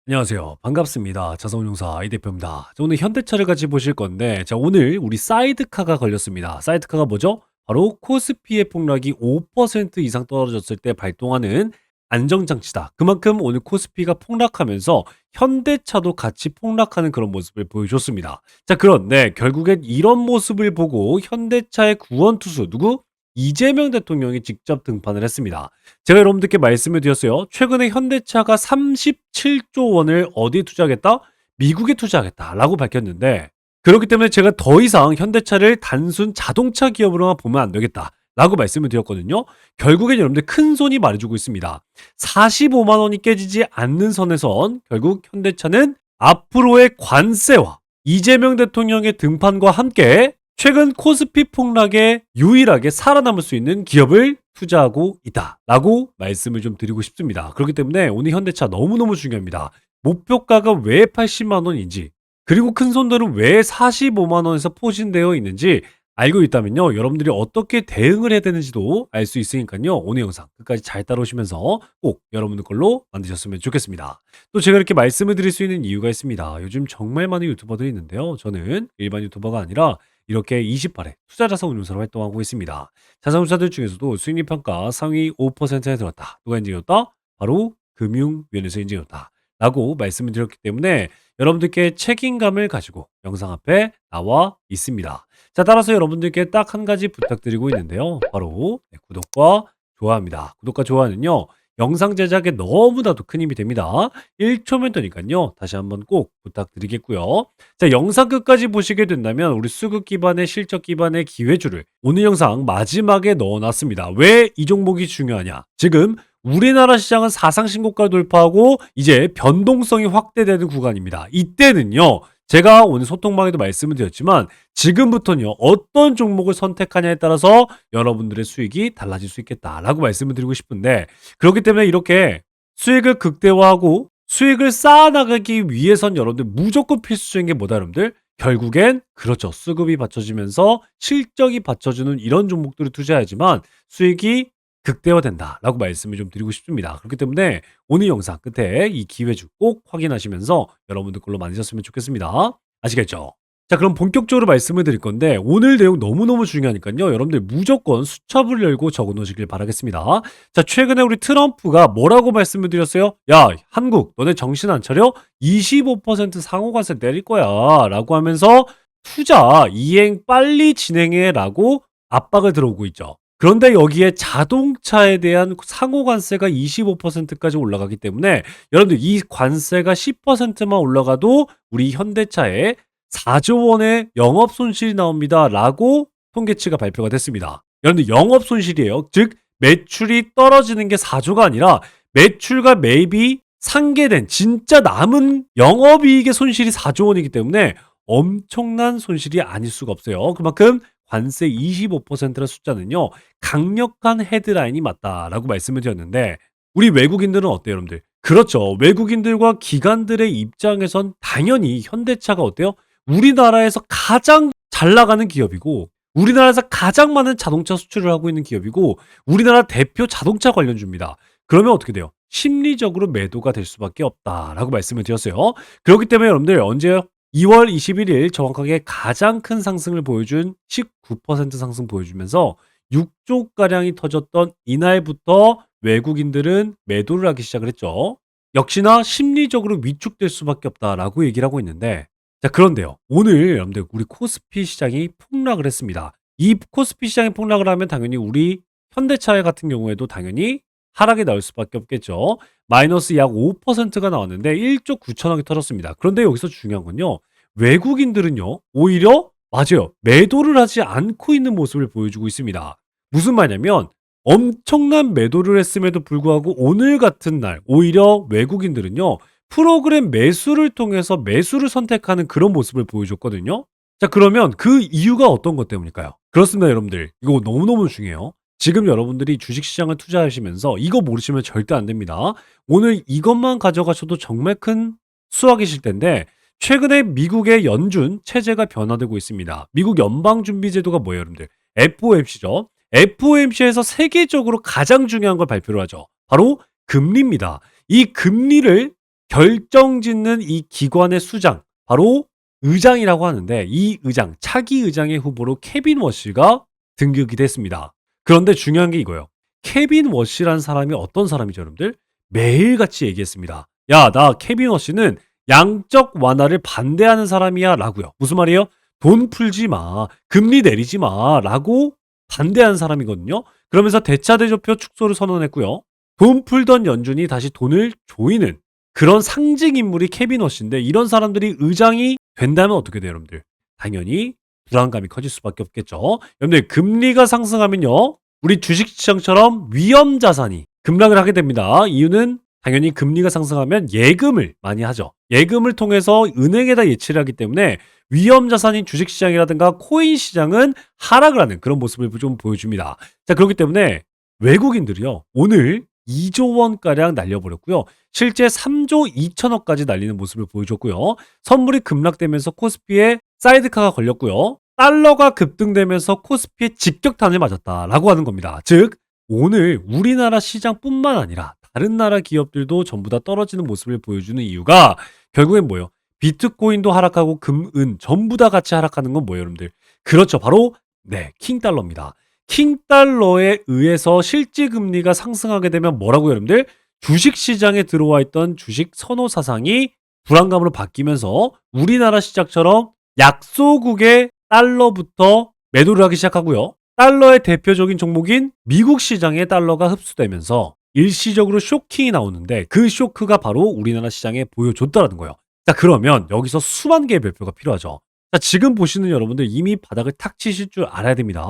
안녕하세요. 반갑습니다. 자산운용사 이 대표입니다. 오늘 현대차를 같이 보실 건데, 오늘 우리 사이드카가 걸렸습니다. 사이드카가 뭐죠? 바로 코스피의 폭락이 5% 이상 떨어졌을 때 발동하는 안정장치다. 그만큼 오늘 코스피가 폭락하면서 현대차도 같이 폭락하는 그런 모습을 보여줬습니다. 그런데 결국엔 이런 모습을 보고 현대차의 구원투수, 누구? 이재명 대통령이 직접 등판을 했습니다. 제가 여러분들께 말씀을 드렸어요. 최근에 현대차가 37조 원을 어디에 투자하겠다? 미국에 투자하겠다라고 밝혔는데, 그렇기 때문에 제가 더 이상 현대차를 단순 자동차 기업으로만 보면 안 되겠다라고 말씀을 드렸거든요. 결국엔 여러분들 큰 손이 말해주고 있습니다. 45만 원이 깨지지 않는 선에선 결국 현대차는 앞으로의 관세와 이재명 대통령의 등판과 함께 최근 코스피 폭락에 유일하게 살아남을 수 있는 기업을 투자하고 있다라고 말씀을 좀 드리고 싶습니다. 그렇기 때문에 오늘 현대차 너무너무 중요합니다. 목표가가 왜 80만 원인지, 그리고 큰 손들은 왜 45만 원에서 포진되어 있는지 알고 있다면요, 여러분들이 어떻게 대응을 해야 되는지도 알 수 있으니까요, 오늘 영상 끝까지 잘 따라오시면서 꼭 여러분들 걸로 만드셨으면 좋겠습니다. 또 제가 이렇게 말씀을 드릴 수 있는 이유가 있습니다. 요즘 정말 많은 유튜버들이 있는데요, 저는 일반 유튜버가 아니라 이렇게 28회 투자자산 운용사로 활동하고 있습니다. 자산운용사들 중에서도 수익률 평가 상위 5%에 들었다. 누가 인증이었다? 바로 금융위원회에서 인증이었다. 라고 말씀을 드렸기 때문에 여러분들께 책임감을 가지고 영상 앞에 나와 있습니다. 따라서 여러분들께 딱 한 가지 부탁드리고 있는데요. 바로 구독과 좋아합니다. 구독과 좋아는요, 영상 제작에 너무나도 큰 힘이 됩니다. 1초면 되니까요. 다시 한번 꼭 부탁드리겠고요. 영상 끝까지 보시게 된다면 우리 수급 기반의 실적 기반의 기회주를 오늘 영상 마지막에 넣어놨습니다. 왜 이 종목이 중요하냐? 지금 우리나라 시장은 사상 신고가를 돌파하고 이제 변동성이 확대되는 구간입니다. 이때는요, 제가 오늘 소통방에도 말씀을 드렸지만 지금부터는요, 어떤 종목을 선택하냐에 따라서 여러분들의 수익이 달라질 수 있겠다라고 말씀을 드리고 싶은데, 그렇기 때문에 이렇게 수익을 극대화하고 수익을 쌓아나가기 위해선 여러분들 무조건 필수적인 게 뭐다, 여러분들? 결국엔 그렇죠. 수급이 받쳐지면서 실적이 받쳐주는 이런 종목들을 투자해야지만 수익이 극대화된다라고 말씀을 좀 드리고 싶습니다. 그렇기 때문에 오늘 영상 끝에 이 기회주 꼭 확인하시면서 여러분들 걸로 만드셨으면 좋겠습니다. 아시겠죠? 그럼 본격적으로 말씀을 드릴 건데 오늘 내용 너무너무 중요하니까요. 여러분들 무조건 수첩을 열고 적어 놓으시길 바라겠습니다. 최근에 우리 트럼프가 뭐라고 말씀을 드렸어요? 야, 한국 너네 정신 안 차려? 25% 상호관세 내릴 거야 라고 하면서 투자 이행 빨리 진행해 라고 압박을 들어오고 있죠. 그런데 여기에 자동차에 대한 상호관세가 25%까지 올라가기 때문에 여러분들 이 관세가 10%만 올라가도 우리 현대차에 4조 원의 영업 손실이 나옵니다. 라고 통계치가 발표가 됐습니다. 여러분들 영업 손실이에요. 즉 매출이 떨어지는 게 4조가 아니라 매출과 매입이 상계된 진짜 남은 영업이익의 손실이 4조 원이기 때문에 엄청난 손실이 아닐 수가 없어요. 그만큼 관세 25%라는 숫자는요, 강력한 헤드라인이 맞다라고 말씀을 드렸는데, 우리 외국인들은 어때요, 여러분들? 그렇죠. 외국인들과 기관들의 입장에선 당연히 현대차가 어때요? 우리나라에서 가장 잘 나가는 기업이고, 우리나라에서 가장 많은 자동차 수출을 하고 있는 기업이고, 우리나라 대표 자동차 관련주입니다. 그러면 어떻게 돼요? 심리적으로 매도가 될 수밖에 없다라고 말씀을 드렸어요. 그렇기 때문에 여러분들 언제요? 2월 21일 정확하게 가장 큰 상승을 보여준 19% 상승 보여주면서 6조가량이 터졌던 이날부터 외국인들은 매도를 하기 시작을 했죠. 역시나 심리적으로 위축될 수밖에 없다라고 얘기를 하고 있는데, 그런데요. 오늘 여러분들 우리 코스피 시장이 폭락을 했습니다. 이 코스피 시장이 폭락을 하면 당연히 우리 현대차 같은 경우에도 당연히 하락이 나올 수밖에 없겠죠. 마이너스 약 5%가 나왔는데 1조 9천억이 터졌습니다. 그런데 여기서 중요한 건요, 외국인들은요, 오히려 맞아요. 매도를 하지 않고 있는 모습을 보여주고 있습니다. 무슨 말이냐면 엄청난 매도를 했음에도 불구하고 오늘 같은 날 오히려 외국인들은요, 프로그램 매수를 통해서 매수를 선택하는 그런 모습을 보여줬거든요. 그러면 그 이유가 어떤 것 때문일까요? 그렇습니다, 여러분들. 이거 너무너무 중요해요. 지금 여러분들이 주식시장을 투자하시면서 이거 모르시면 절대 안 됩니다. 오늘 이것만 가져가셔도 정말 큰 수확이실 텐데, 최근에 미국의 연준 체제가 변화되고 있습니다. 미국 연방준비제도가 뭐예요, 여러분들? FOMC죠. FOMC에서 세계적으로 가장 중요한 걸 발표를 하죠. 바로 금리입니다. 이 금리를 결정짓는 이 기관의 수장, 바로 의장이라고 하는데 이 의장, 차기 의장의 후보로 케빈 워시가 등극이 됐습니다. 그런데 중요한 게 이거예요. 케빈 워시란 사람이 어떤 사람이죠, 여러분들? 매일같이 얘기했습니다. 야, 나 케빈 워시는 양적 완화를 반대하는 사람이야 라고요. 무슨 말이에요? 돈 풀지 마, 금리 내리지 마 라고 반대하는 사람이거든요. 그러면서 대차대조표 축소를 선언했고요. 돈 풀던 연준이 다시 돈을 조이는 그런 상징 인물이 케빈 워시인데 이런 사람들이 의장이 된다면 어떻게 돼요, 여러분들? 당연히 불안감이 커질 수밖에 없겠죠. 여러분들 금리가 상승하면요. 우리 주식시장처럼 위험 자산이 급락을 하게 됩니다. 이유는 당연히 금리가 상승하면 예금을 많이 하죠. 예금을 통해서 은행에다 예치를 하기 때문에 위험 자산인 주식시장이라든가 코인 시장은 하락을 하는 그런 모습을 좀 보여줍니다. 자, 그렇기 때문에 외국인들이요. 오늘 2조 원가량 날려버렸고요. 실제 3조 2천억까지 날리는 모습을 보여줬고요. 선물이 급락되면서 코스피에 사이드카가 걸렸고요. 달러가 급등되면서 코스피에 직격탄을 맞았다라고 하는 겁니다. 즉 오늘 우리나라 시장뿐만 아니라 다른 나라 기업들도 전부 다 떨어지는 모습을 보여주는 이유가 결국엔 뭐예요? 비트코인도 하락하고 금, 은 전부 다 같이 하락하는 건 뭐예요, 여러분들? 그렇죠. 바로 네, 킹달러입니다. 킹달러에 의해서 실질 금리가 상승하게 되면 뭐라고요, 여러분들? 주식 시장에 들어와 있던 주식 선호 사상이 불안감으로 바뀌면서 우리나라 시장처럼 약소국의 달러부터 매도를 하기 시작하고요. 달러의 대표적인 종목인 미국 시장에 달러가 흡수되면서 일시적으로 쇼킹이 나오는데 그 쇼크가 바로 우리나라 시장에 보여줬다라는 거예요. 자, 그러면 여기서 수만 개의 별표가 필요하죠. 자, 지금 보시는 여러분들 이미 바닥을 탁 치실 줄 알아야 됩니다.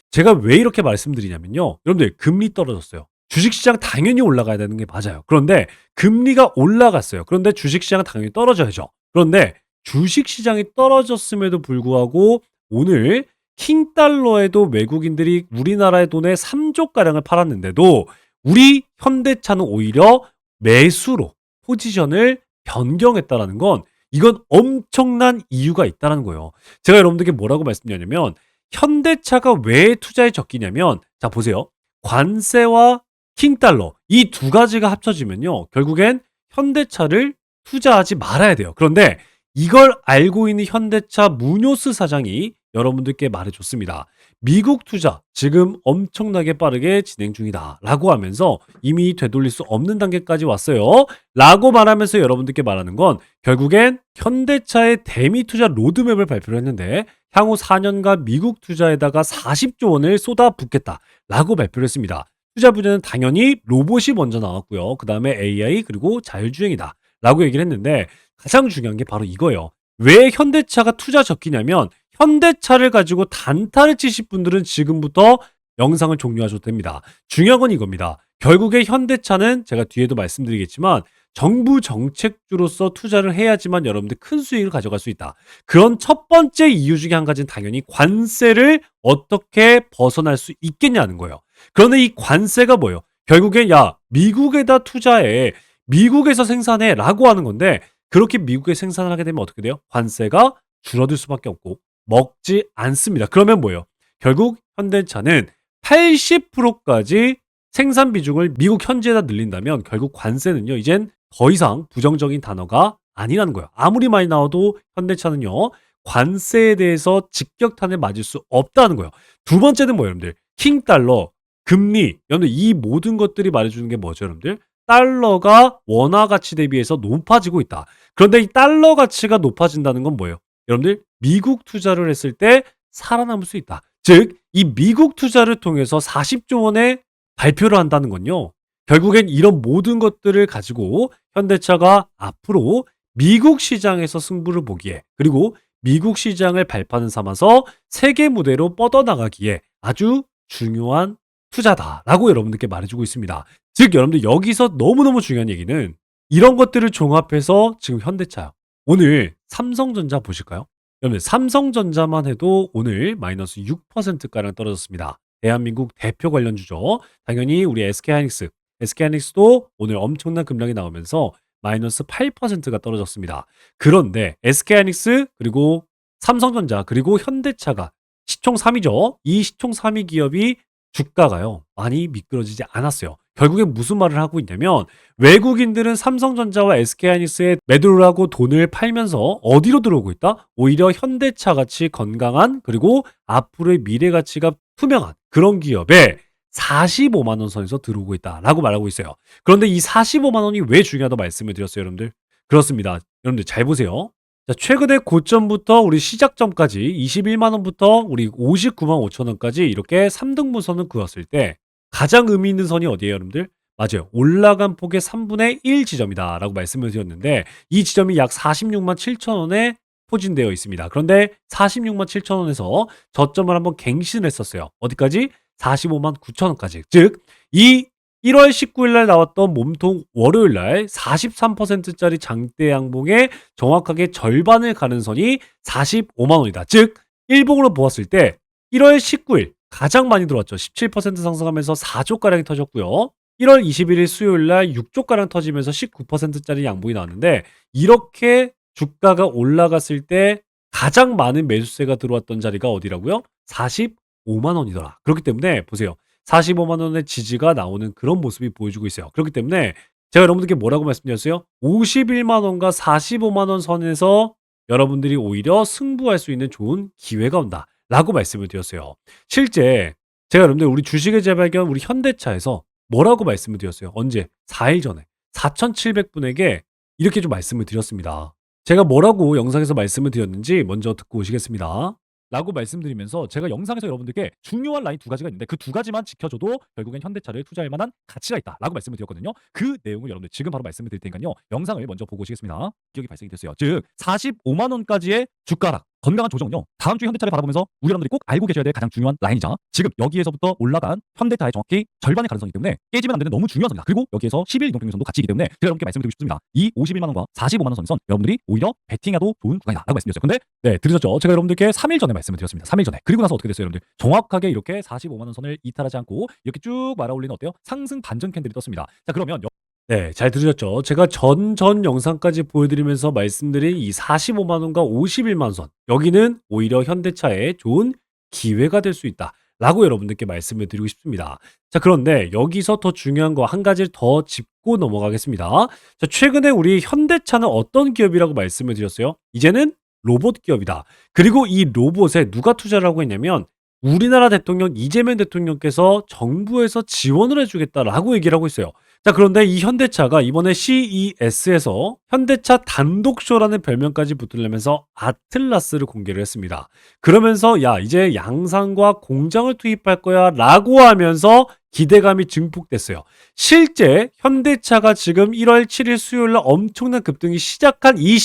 제가 왜 이렇게 말씀드리냐면요. 여러분들 금리 떨어졌어요. 주식시장 당연히 올라가야 되는 게 맞아요. 그런데 금리가 올라갔어요. 그런데 주식시장은 당연히 떨어져야죠. 그런데 주식시장이 떨어졌음에도 불구하고 오늘 킹달러에도 외국인들이 우리나라의 돈에 3조가량을 팔았는데도 우리 현대차는 오히려 매수로 포지션을 변경했다라는 건 이건 엄청난 이유가 있다는 거예요. 제가 여러분들께 뭐라고 말씀드렸냐면 현대차가 왜 투자에 적기냐면 자 보세요. 관세와 킹달러 이 두 가지가 합쳐지면요. 결국엔 현대차를 투자하지 말아야 돼요. 그런데 이걸 알고 있는 현대차 무뇨스 사장이 여러분들께 말해줬습니다. 미국 투자 지금 엄청나게 빠르게 진행 중이다 라고 하면서 이미 되돌릴 수 없는 단계까지 왔어요 라고 말하면서 여러분들께 말하는 건 결국엔 현대차의 대미 투자 로드맵을 발표를 했는데 향후 4년간 미국 투자에다가 40조 원을 쏟아붓겠다 라고 발표를 했습니다. 투자 분야는 당연히 로봇이 먼저 나왔고요. 그 다음에 AI 그리고 자율주행이다 라고 얘기를 했는데 가장 중요한 게 바로 이거예요. 왜 현대차가 투자 적기냐면 현대차를 가지고 단타를 치실 분들은 지금부터 영상을 종료하셔도 됩니다. 중요한 건 이겁니다. 결국에 현대차는 제가 뒤에도 말씀드리겠지만 정부 정책주로서 투자를 해야지만 여러분들 큰 수익을 가져갈 수 있다. 그런 첫 번째 이유 중에 한 가지는 당연히 관세를 어떻게 벗어날 수 있겠냐는 거예요. 그런데 이 관세가 뭐예요? 결국엔 야 미국에다 투자해. 미국에서 생산해 라고 하는 건데 그렇게 미국에 생산을 하게 되면 어떻게 돼요? 관세가 줄어들 수밖에 없고 먹지 않습니다. 그러면 뭐예요? 결국 현대차는 80%까지 생산 비중을 미국 현지에다 늘린다면 결국 관세는요. 이젠 더 이상 부정적인 단어가 아니라는 거예요. 아무리 많이 나와도 현대차는요. 관세에 대해서 직격탄을 맞을 수 없다는 거예요. 두 번째는 뭐예요, 여러분들? 킹달러, 금리, 여러분들 이 모든 것들이 말해주는 게 뭐죠, 여러분들? 달러가 원화 가치 대비해서 높아지고 있다. 그런데 이 달러 가치가 높아진다는 건 뭐예요? 여러분들 미국 투자를 했을 때 살아남을 수 있다. 즉, 이 미국 투자를 통해서 40조 원의 발표를 한다는 건요. 결국엔 이런 모든 것들을 가지고 현대차가 앞으로 미국 시장에서 승부를 보기에 그리고 미국 시장을 발판을 삼아서 세계 무대로 뻗어나가기에 아주 중요한 투자다라고 여러분들께 말해주고 있습니다. 즉 여러분들 여기서 너무너무 중요한 얘기는 이런 것들을 종합해서 지금 현대차 오늘 삼성전자 보실까요? 여러분들 삼성전자만 해도 오늘 마이너스 6%가량 떨어졌습니다. 대한민국 대표 관련주죠. 당연히 우리 SK하이닉스, SK하이닉스도 오늘 엄청난 급락이 나오면서 마이너스 8%가 떨어졌습니다. 그런데 SK하이닉스 그리고 삼성전자 그리고 현대차가 시총 3위죠. 이 시총 3위 기업이 주가가요 많이 미끄러지지 않았어요. 결국엔 무슨 말을 하고 있냐면 외국인들은 삼성전자와 SK하이닉스에 매도를 하고 돈을 팔면서 어디로 들어오고 있다? 오히려 현대차 같이 건강한 그리고 앞으로의 미래 가치가 투명한 그런 기업에 45만 원 선에서 들어오고 있다라고 말하고 있어요. 그런데 이 45만 원이 왜 중요하다고 말씀을 드렸어요, 여러분들? 그렇습니다. 여러분들 잘 보세요. 자, 최근에 고점부터 우리 시작점까지 21만 원부터 우리 59만 5천 원까지 이렇게 3등분선을 그었을 때 가장 의미 있는 선이 어디예요, 여러분들? 맞아요. 올라간 폭의 3분의 1 지점이다라고 말씀을 드렸는데 이 지점이 약 46만 7천 원에 포진되어 있습니다. 그런데 46만 7천 원에서 저점을 한번 갱신을 했었어요. 어디까지? 45만 9천 원까지. 즉, 이 1월 19일 날 나왔던 몸통 월요일 날 43%짜리 장대 양봉의 정확하게 절반을 가는 선이 45만 원이다. 즉, 일봉으로 보았을 때 1월 19일 가장 많이 들어왔죠. 17% 상승하면서 4조가량이 터졌고요. 1월 21일 수요일 날 6조가량 터지면서 19%짜리 양봉이 나왔는데 이렇게 주가가 올라갔을 때 가장 많은 매수세가 들어왔던 자리가 어디라고요? 45만 원이더라. 그렇기 때문에 보세요. 45만 원의 지지가 나오는 그런 모습이 보여주고 있어요. 그렇기 때문에 제가 여러분들께 뭐라고 말씀드렸어요? 51만 원과 45만 원 선에서 여러분들이 오히려 승부할 수 있는 좋은 기회가 온다. 라고 말씀을 드렸어요. 실제 제가 여러분들 우리 주식의 재발견 우리 현대차에서 뭐라고 말씀을 드렸어요? 언제? 4일 전에 4,700분에게 이렇게 좀 말씀을 드렸습니다. 제가 뭐라고 영상에서 말씀을 드렸는지 먼저 듣고 오시겠습니다. 라고 말씀드리면서 제가 영상에서 여러분들께 중요한 라인 두 가지가 있는데 그 두 가지만 지켜줘도 결국엔 현대차를 투자할 만한 가치가 있다라고 말씀을 드렸거든요. 그 내용을 여러분들 지금 바로 말씀을 드릴 테니까요. 영상을 먼저 보고 오시겠습니다. 기억이 발생이 됐어요. 즉 45만 원까지의 주가락 건강한 조정은요. 다음 주 현대차를 바라보면서 우리 여러분들이 꼭 알고 계셔야 될 가장 중요한 라인이자 지금 여기에서부터 올라간 현대차의 정확히 절반의 가능성이기 때문에 깨지면 안 되는 너무 중요한 선이다. 그리고 여기에서 11일 이동평균선도 같이 있기 때문에 제가 여러분께 말씀을 드리고 싶습니다. 이 51만 원과 45만 원 선에선 여러분들이 오히려 베팅해도 좋은 구간이다라고 말씀드렸어요. 근데 네, 들으셨죠? 제가 여러분들께 3일 전에 말씀을 드렸습니다. 3일 전에. 그리고 나서 어떻게 됐어요, 여러분들? 정확하게 이렇게 45만 원 선을 이탈하지 않고 이렇게 쭉 말아올리는 어때요? 상승 반전 캔들이 떴습니다. 자, 그러면 네, 잘 들으셨죠? 제가 전 영상까지 보여드리면서 말씀드린 이 45만 원과 51만 선 여기는 오히려 현대차의 좋은 기회가 될 수 있다. 라고 여러분들께 말씀을 드리고 싶습니다. 자, 그런데 여기서 더 중요한 거 한 가지를 더 짚고 넘어가겠습니다. 자, 최근에 우리 현대차는 어떤 기업이라고 말씀을 드렸어요? 이제는 로봇 기업이다. 그리고 이 로봇에 누가 투자를 하고 있냐면 우리나라 대통령 이재명 대통령께서 정부에서 지원을 해주겠다라고 얘기를 하고 있어요. 자, 그런데 이 현대차가 이번에 CES에서 현대차 단독쇼라는 별명까지 붙으려면서 아틀라스를 공개를 했습니다. 그러면서 야, 이제 양산과 공장을 투입할 거야 라고 하면서 기대감이 증폭됐어요. 실제 현대차가 지금 1월 7일 수요일 날 엄청난 급등이 시작한 이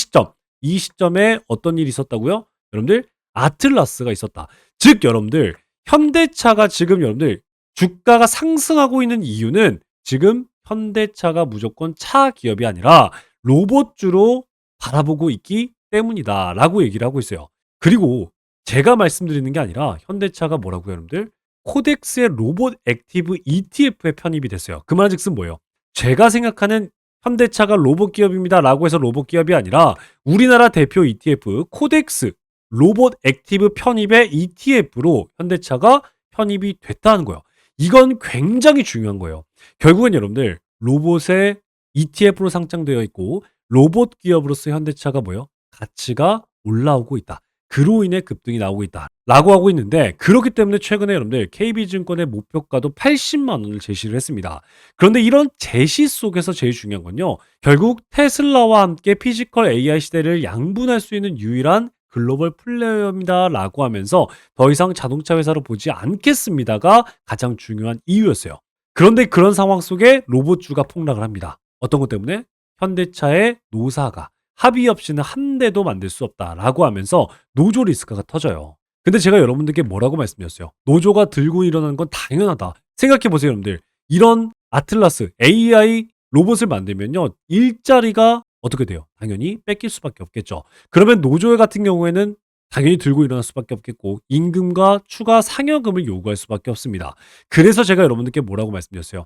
시점에 어떤 일이 있었다고요? 여러분들, 아틀라스가 있었다. 즉, 여러분들, 현대차가 지금 여러분들 주가가 상승하고 있는 이유는 지금 현대차가 무조건 차 기업이 아니라 로봇주로 바라보고 있기 때문이다라고 얘기를 하고 있어요. 그리고 제가 말씀드리는 게 아니라 현대차가 뭐라고요, 여러분들? 코덱스의 로봇 액티브 ETF에 편입이 됐어요. 그 말즉슨 뭐예요? 제가 생각하는 현대차가 로봇 기업입니다라고 해서 로봇 기업이 아니라 우리나라 대표 ETF 코덱스 로봇 액티브 편입의 ETF로 현대차가 편입이 됐다는 거예요. 이건 굉장히 중요한 거예요. 결국엔 여러분들 로봇의 ETF로 상장되어 있고 로봇 기업으로서 현대차가 뭐예요? 가치가 올라오고 있다. 그로 인해 급등이 나오고 있다. 라고 하고 있는데 그렇기 때문에 최근에 여러분들 KB증권의 목표가도 80만 원을 제시를 했습니다. 그런데 이런 제시 속에서 제일 중요한 건요. 결국 테슬라와 함께 피지컬 AI 시대를 양분할 수 있는 유일한 글로벌 플레이어입니다. 라고 하면서 더 이상 자동차 회사로 보지 않겠습니다가 가장 중요한 이유였어요. 그런데 그런 상황 속에 로봇주가 폭락을 합니다. 어떤 것 때문에? 현대차의 노사가 합의 없이는 한 대도 만들 수 없다라고 하면서 노조 리스크가 터져요. 근데 제가 여러분들께 뭐라고 말씀드렸어요? 노조가 들고 일어나는 건 당연하다. 생각해 보세요, 여러분들. 이런 아틀라스 AI 로봇을 만들면요. 일자리가 어떻게 돼요? 당연히 뺏길 수밖에 없겠죠. 그러면 노조 같은 경우에는 당연히 들고 일어날 수밖에 없겠고 임금과 추가 상여금을 요구할 수밖에 없습니다. 그래서 제가 여러분들께 뭐라고 말씀드렸어요?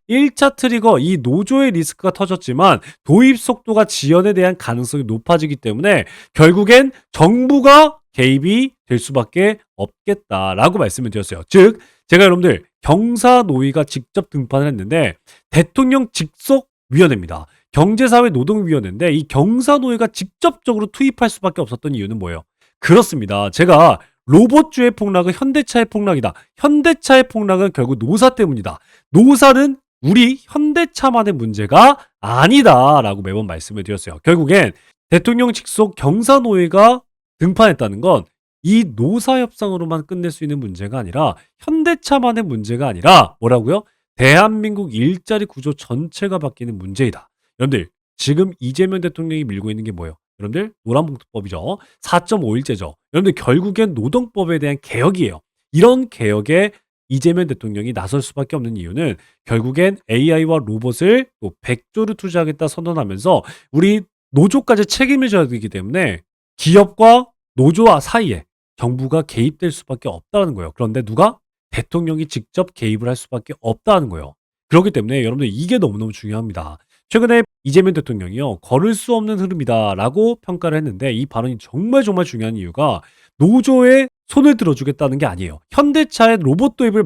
1차 트리거 이 노조의 리스크가 터졌지만 도입 속도가 지연에 대한 가능성이 높아지기 때문에 결국엔 정부가 개입이 될 수밖에 없겠다라고 말씀을 드렸어요. 즉 제가 여러분들 경사노위가 직접 등판을 했는데 대통령 직속 위원회입니다. 경제사회노동위원회인데 이 경사노위가 직접적으로 투입할 수밖에 없었던 이유는 뭐예요? 그렇습니다. 제가 로봇주의 폭락은 현대차의 폭락이다. 현대차의 폭락은 결국 노사 때문이다. 노사는 우리 현대차만의 문제가 아니다라고 매번 말씀을 드렸어요. 결국엔 대통령 직속 경사노위가 등판했다는 건 이 노사 협상으로만 끝낼 수 있는 문제가 아니라 현대차만의 문제가 아니라 뭐라고요? 대한민국 일자리 구조 전체가 바뀌는 문제이다. 여러분들 지금 이재명 대통령이 밀고 있는 게 뭐예요? 여러분들 노란봉투법이죠. 4.5일제죠. 여러분들 결국엔 노동법에 대한 개혁이에요. 이런 개혁에 이재명 대통령이 나설 수밖에 없는 이유는 결국엔 AI와 로봇을 또 100조를 투자하겠다 선언하면서 우리 노조까지 책임을 져야 되기 때문에 기업과 노조와 사이에 정부가 개입될 수밖에 없다는 거예요. 그런데 누가? 대통령이 직접 개입을 할 수밖에 없다는 거예요. 그렇기 때문에 여러분들 이게 너무너무 중요합니다. 최근에 이재명 대통령이요. 걸을 수 없는 흐름이다라고 평가를 했는데 이 발언이 정말 중요한 이유가 노조에 손을 들어주겠다는 게 아니에요. 현대차의 로봇 도입을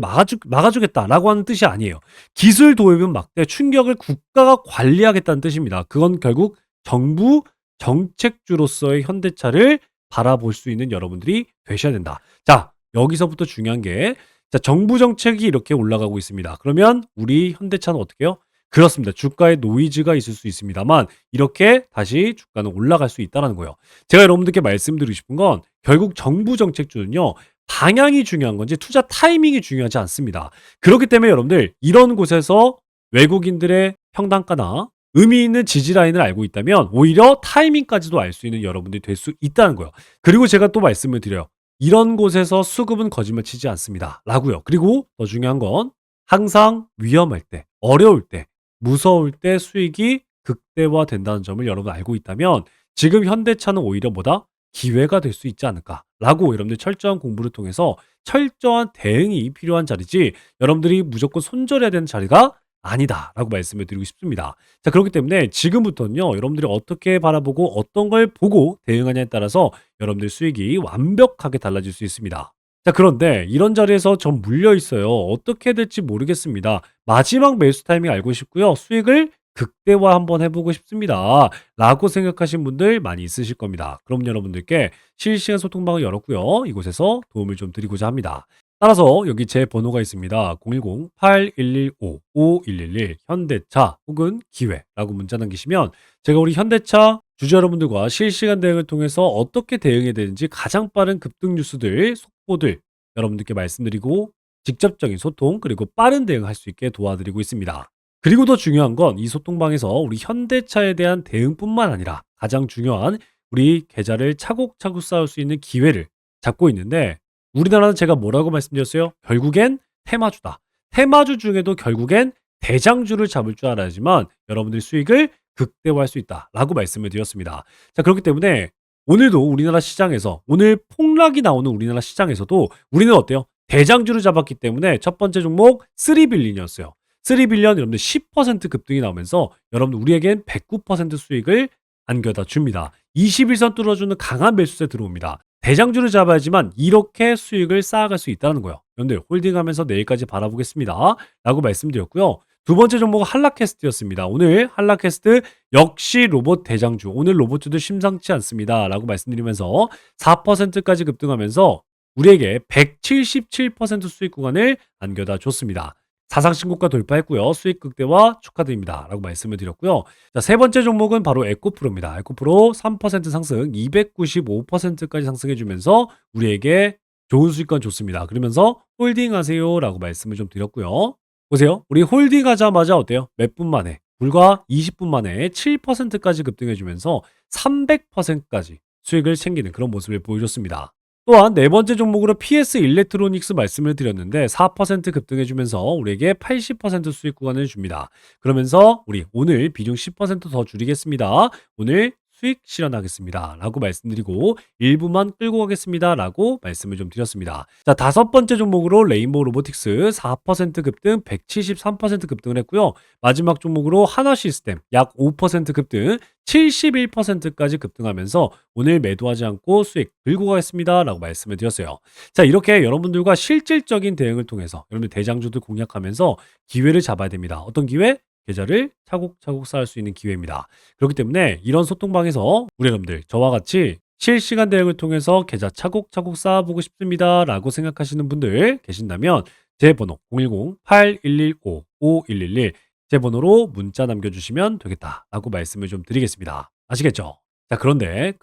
막아주겠다라고 하는 뜻이 아니에요. 기술 도입은 막되 충격을 국가가 관리하겠다는 뜻입니다. 그건 결국 정부 정책주로서의 현대차를 바라볼 수 있는 여러분들이 되셔야 된다. 자, 여기서부터 중요한 게 자, 정부 정책이 이렇게 올라가고 있습니다. 그러면 우리 현대차는 어떻게 해요? 그렇습니다. 주가에 노이즈가 있을 수 있습니다만 이렇게 다시 주가는 올라갈 수 있다는 거예요. 제가 여러분들께 말씀드리고 싶은 건 결국 정부 정책주는요. 방향이 중요한 건지 투자 타이밍이 중요하지 않습니다. 그렇기 때문에 여러분들 이런 곳에서 외국인들의 평단가나 의미 있는 지지 라인을 알고 있다면 오히려 타이밍까지도 알 수 있는 여러분들이 될 수 있다는 거예요. 그리고 제가 또 말씀을 드려요. 이런 곳에서 수급은 거짓말 치지 않습니다. 라고요. 그리고 더 중요한 건 항상 위험할 때, 어려울 때, 무서울 때 수익이 극대화된다는 점을 여러분 알고 있다면 지금 현대차는 오히려 뭐다? 기회가 될 수 있지 않을까라고 여러분들 철저한 공부를 통해서 철저한 대응이 필요한 자리지 여러분들이 무조건 손절해야 되는 자리가 아니다라고 말씀을 드리고 싶습니다. 자, 그렇기 때문에 지금부터는요. 여러분들이 어떻게 바라보고 어떤 걸 보고 대응하냐에 따라서 여러분들 수익이 완벽하게 달라질 수 있습니다. 자, 그런데 이런 자리에서 전 물려 있어요. 어떻게 될지 모르겠습니다. 마지막 매수 타이밍 알고 싶고요. 수익을 극대화 한번 해보고 싶습니다. 라고 생각하신 분들 많이 있으실 겁니다. 그럼 여러분들께 실시간 소통방을 열었고요. 이곳에서 도움을 좀 드리고자 합니다. 따라서 여기 제 번호가 있습니다. 010-8115-5111 현대차 혹은 기회라고 문자 남기시면 제가 우리 현대차 주주 여러분들과 실시간 대응을 통해서 어떻게 대응해야 되는지 가장 빠른 급등 뉴스들, 속보들 여러분들께 말씀드리고 직접적인 소통 그리고 빠른 대응할 수 있게 도와드리고 있습니다. 그리고 더 중요한 건 이 소통방에서 우리 현대차에 대한 대응뿐만 아니라 가장 중요한 우리 계좌를 차곡차곡 쌓을 수 있는 기회를 잡고 있는데 우리나라는 제가 뭐라고 말씀드렸어요? 결국엔 테마주다. 테마주 중에도 결국엔 대장주를 잡을 줄 알아야지만 여러분들이 수익을 극대화할 수 있다라고 말씀을 드렸습니다. 자, 그렇기 때문에 오늘도 우리나라 시장에서 오늘 폭락이 나오는 우리나라 시장에서도 우리는 어때요? 대장주를 잡았기 때문에 첫 번째 종목 3빌리언이었어요. 3빌리언 여러분들 10% 급등이 나오면서 여러분들 우리에겐 109% 수익을 안겨다 줍니다. 21선 뚫어주는 강한 매수세 들어옵니다. 대장주를 잡아야지만 이렇게 수익을 쌓아갈 수 있다는 거예요. 여러분들 홀딩하면서 내일까지 바라보겠습니다. 라고 말씀드렸고요. 두 번째 종목은 한라캐스트였습니다. 오늘 한라캐스트 역시 로봇 대장주. 오늘 로봇주도 심상치 않습니다. 라고 말씀드리면서 4%까지 급등하면서 우리에게 177% 수익 구간을 안겨다 줬습니다. 사상 신고가 돌파했고요. 수익 극대화 축하드립니다. 라고 말씀을 드렸고요. 자, 세 번째 종목은 바로 에코프로입니다. 에코프로 3% 상승, 295%까지 상승해주면서 우리에게 좋은 수익권 줬습니다. 그러면서 홀딩하세요. 라고 말씀을 좀 드렸고요. 보세요. 우리 홀딩하자마자 어때요? 몇 분 만에, 불과 20분 만에 7%까지 급등해주면서 300%까지 수익을 챙기는 그런 모습을 보여줬습니다. 또한 네 번째 종목으로 PS 일렉트로닉스 말씀을 드렸는데 4% 급등해주면서 우리에게 80% 수익 구간을 줍니다. 그러면서 우리 오늘 비중 10% 더 줄이겠습니다. 오늘 수익 실현하겠습니다 라고 말씀드리고 일부만 끌고 가겠습니다 라고 말씀을 좀 드렸습니다. 자, 다섯 번째 종목으로 레인보우 로보틱스 4% 급등 173% 급등을 했고요. 마지막 종목으로 하나 시스템 약 5% 급등 71%까지 급등하면서 오늘 매도하지 않고 수익 들고 가겠습니다 라고 말씀을 드렸어요. 자, 이렇게 여러분들과 실질적인 대응을 통해서 여러분들 대장주들 공략하면서 기회를 잡아야 됩니다. 어떤 기회? 계좌를 차곡차곡 쌓을 수 있는 기회입니다. 그렇기 때문에 이런 소통방에서 우리 여러분들 저와 같이 실시간 대응을 통해서 계좌 차곡차곡 쌓아보고 싶습니다 라고 생각하시는 분들 계신다면 제 번호 010-8115-5111 제 번호로 문자 남겨주시면 되겠다라고 말씀을 좀 드리겠습니다. 아시겠죠? 자, 그런데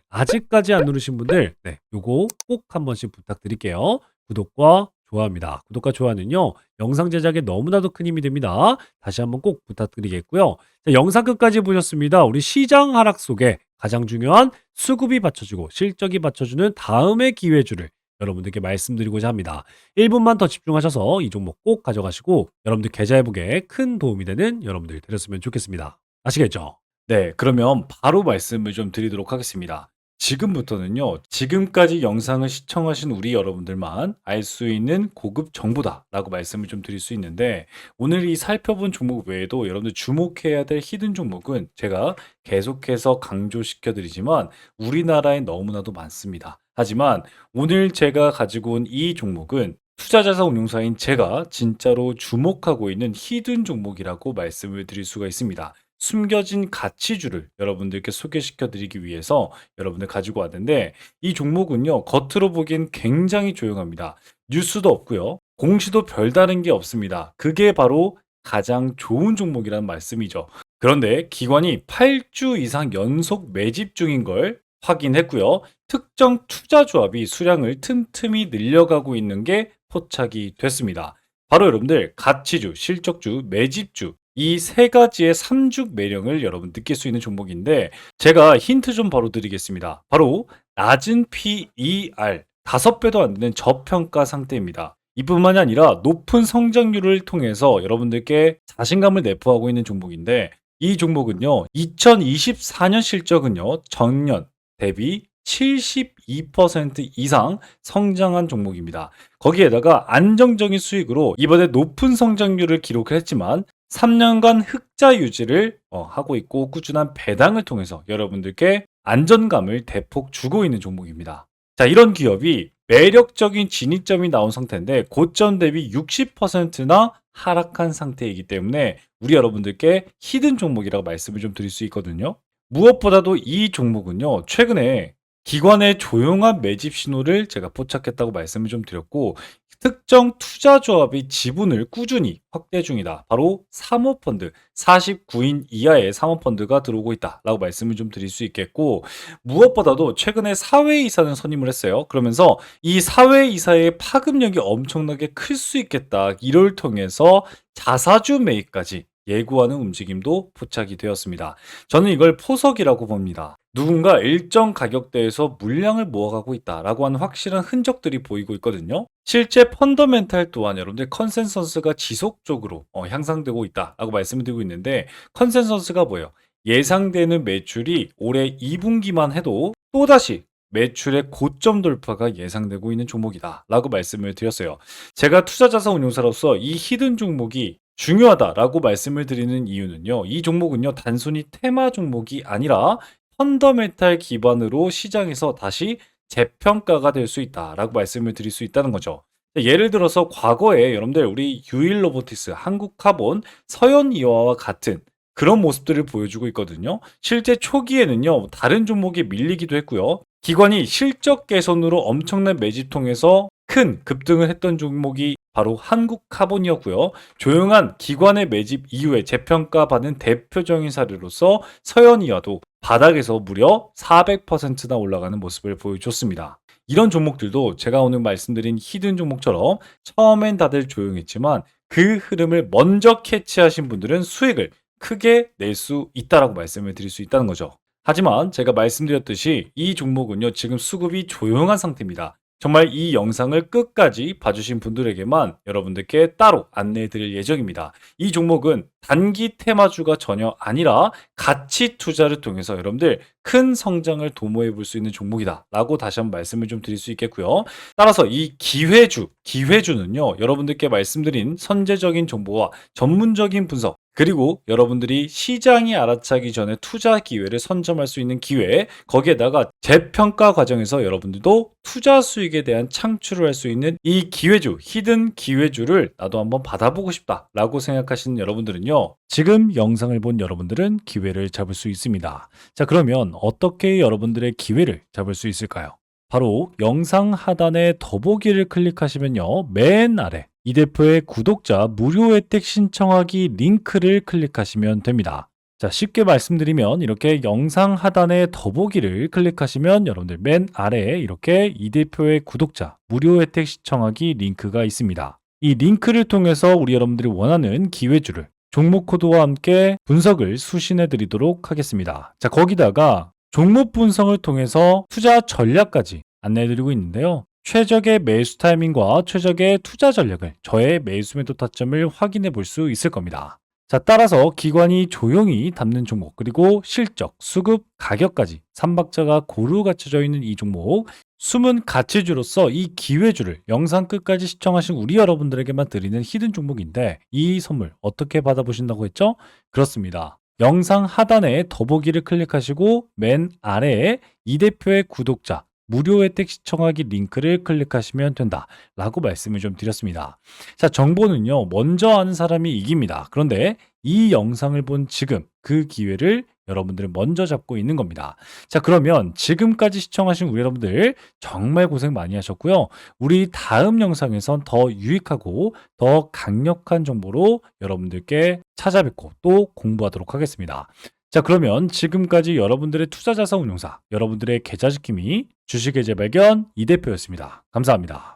아직까지 안 누르신 분들 요거 꼭 한 번씩 부탁드릴게요. 구독과 좋아합니다. 구독과 좋아는요 영상 제작에 너무나도 큰 힘이 됩니다. 다시 한번 꼭 부탁드리겠고요. 자, 영상 끝까지 보셨습니다. 우리 시장 하락 속에 가장 중요한 수급이 받쳐주고 실적이 받쳐주는 다음의 기회주를 여러분들께 말씀드리고자 합니다. 1분만 더 집중하셔서 이 종목 꼭 가져가시고 여러분들 계좌 회복에 큰 도움이 되는 여러분들 되셨으면 좋겠습니다. 아시겠죠? 네, 그러면 바로 말씀을 좀 드리도록 하겠습니다. 지금부터는요, 지금까지 영상을 시청하신 우리 여러분들만 알 수 있는 고급 정보다라고 말씀을 좀 드릴 수 있는데, 오늘 이 살펴본 종목 외에도 여러분들 주목해야 될 히든 종목은 제가 계속해서 강조시켜 드리지만 우리나라에 너무나도 많습니다. 하지만 오늘 제가 가지고 온 이 종목은 투자자산 운용사인 제가 진짜로 주목하고 있는 히든 종목이라고 말씀을 드릴 수가 있습니다. 숨겨진 가치주를 여러분들께 소개시켜 드리기 위해서 여러분들 가지고 왔는데, 이 종목은요 겉으로 보기엔 굉장히 조용합니다. 뉴스도 없고요, 공시도 별다른 게 없습니다. 그게 바로 가장 좋은 종목이라는 말씀이죠. 그런데 기관이 8주 이상 연속 매집 중인 걸 확인했고요, 특정 투자 조합이 수량을 틈틈이 늘려가고 있는 게 포착이 됐습니다. 바로 여러분들 가치주, 실적주, 매집주, 이 세 가지의 삼죽 매력을 여러분 느낄 수 있는 종목인데, 제가 힌트 좀 바로 드리겠습니다. 바로 낮은 PER, 5배도 안 되는 저평가 상태입니다. 이뿐만이 아니라 높은 성장률을 통해서 여러분들께 자신감을 내포하고 있는 종목인데, 이 종목은요 2024년 실적은요 전년 대비 72% 이상 성장한 종목입니다. 거기에다가 안정적인 수익으로 이번에 높은 성장률을 기록을 했지만 3년간 흑자 유지를 하고 있고, 꾸준한 배당을 통해서 여러분들께 안전감을 대폭 주고 있는 종목입니다. 자, 이런 기업이 매력적인 진입점이 나온 상태인데 고점 대비 60%나 하락한 상태이기 때문에 우리 여러분들께 히든 종목이라고 말씀을 좀 드릴 수 있거든요. 무엇보다도 이 종목은요 최근에 기관의 조용한 매집 신호를 제가 포착했다고 말씀을 좀 드렸고, 특정 투자 조합이 지분을 꾸준히 확대 중이다. 바로 사모펀드, 49인 이하의 사모펀드가 들어오고 있다라고 말씀을 좀 드릴 수 있겠고, 무엇보다도 최근에 사회이사는 선임을 했어요. 그러면서 이 사회이사의 파급력이 엄청나게 클 수 있겠다, 이를 통해서 자사주 매입까지 예고하는 움직임도 포착이 되었습니다. 저는 이걸 포석이라고 봅니다. 누군가 일정 가격대에서 물량을 모아가고 있다라고 하는 확실한 흔적들이 보이고 있거든요. 실제 펀더멘탈 또한 여러분들 컨센서스가 지속적으로 향상되고 있다라고 말씀을 드리고 있는데, 컨센서스가 뭐예요? 예상되는 매출이 올해 2분기만 해도 또다시 매출의 고점 돌파가 예상되고 있는 종목이다라고 말씀을 드렸어요. 제가 투자자산 운용사로서 이 히든 종목이 중요하다라고 말씀을 드리는 이유는요, 이 종목은요 단순히 테마 종목이 아니라 펀더멘탈 기반으로 시장에서 다시 재평가가 될 수 있다라고 말씀을 드릴 수 있다는 거죠. 예를 들어서 과거에 여러분들 우리 유일로보티스, 한국카본, 서현이와와 같은 그런 모습들을 보여주고 있거든요. 실제 초기에는요 다른 종목이 밀리기도 했고요, 기관이 실적 개선으로 엄청난 매집 통해서 큰 급등을 했던 종목이 바로 한국카본이었고요. 조용한 기관의 매집 이후에 재평가받은 대표적인 사례로서 서현이와도 바닥에서 무려 400%나 올라가는 모습을 보여줬습니다. 이런 종목들도 제가 오늘 말씀드린 히든 종목처럼 처음엔 다들 조용했지만 그 흐름을 먼저 캐치하신 분들은 수익을 크게 낼 수 있다라고 말씀을 드릴 수 있다는 거죠. 하지만 제가 말씀드렸듯이 이 종목은요 지금 수급이 조용한 상태입니다. 정말 이 영상을 끝까지 봐주신 분들에게만 여러분들께 따로 안내해 드릴 예정입니다. 이 종목은 단기 테마주가 전혀 아니라 가치 투자를 통해서 여러분들 큰 성장을 도모해 볼 수 있는 종목이다 라고 다시 한번 말씀을 좀 드릴 수 있겠고요. 따라서 이 기회주는요, 여러분들께 말씀드린 선제적인 정보와 전문적인 분석, 그리고 여러분들이 시장이 알아차기 전에 투자 기회를 선점할 수 있는 기회, 거기에다가 재평가 과정에서 여러분들도 투자 수익에 대한 창출을 할 수 있는 이 기회주, 히든 기회주를 나도 한번 받아보고 싶다 라고 생각하시는 여러분들은요, 지금 영상을 본 여러분들은 기회를 잡을 수 있습니다. 자, 그러면 어떻게 여러분들의 기회를 잡을 수 있을까요? 바로 영상 하단에 더보기를 클릭하시면요, 맨 아래 이 대표의 구독자 무료 혜택 신청하기 링크를 클릭하시면 됩니다. 자, 쉽게 말씀드리면 이렇게 영상 하단에 더보기를 클릭하시면 여러분들 맨 아래에 이렇게 이 대표의 구독자 무료 혜택 신청하기 링크가 있습니다. 이 링크를 통해서 우리 여러분들이 원하는 기회주를 종목 코드와 함께 분석을 수신해 드리도록 하겠습니다. 자, 거기다가 종목 분석을 통해서 투자 전략까지 안내해 드리고 있는데요. 최적의 매수 타이밍과 최적의 투자 전략을, 저의 매수 매도 타점을 확인해 볼 수 있을 겁니다. 자, 따라서 기관이 조용히 담는 종목, 그리고 실적, 수급, 가격까지 3박자가 고루 갖춰져 있는 이 종목, 숨은 가치주로서 이 기회주를 영상 끝까지 시청하신 우리 여러분들에게만 드리는 히든 종목인데, 이 선물 어떻게 받아보신다고 했죠? 그렇습니다. 영상 하단에 더보기를 클릭하시고 맨 아래에 이 대표의 구독자 무료 혜택 시청하기 링크를 클릭하시면 된다 라고 말씀을 좀 드렸습니다. 자, 정보는요, 먼저 아는 사람이 이깁니다. 그런데 이 영상을 본 지금 그 기회를 여러분들은 먼저 잡고 있는 겁니다. 자, 그러면 지금까지 시청하신 우리 여러분들 정말 고생 많이 하셨고요. 우리 다음 영상에선 더 유익하고 더 강력한 정보로 여러분들께 찾아뵙고 또 공부하도록 하겠습니다. 자, 그러면 지금까지 여러분들의 투자자산 운용사, 여러분들의 계좌 지킴이 주식의 재발견 이 대표였습니다. 감사합니다.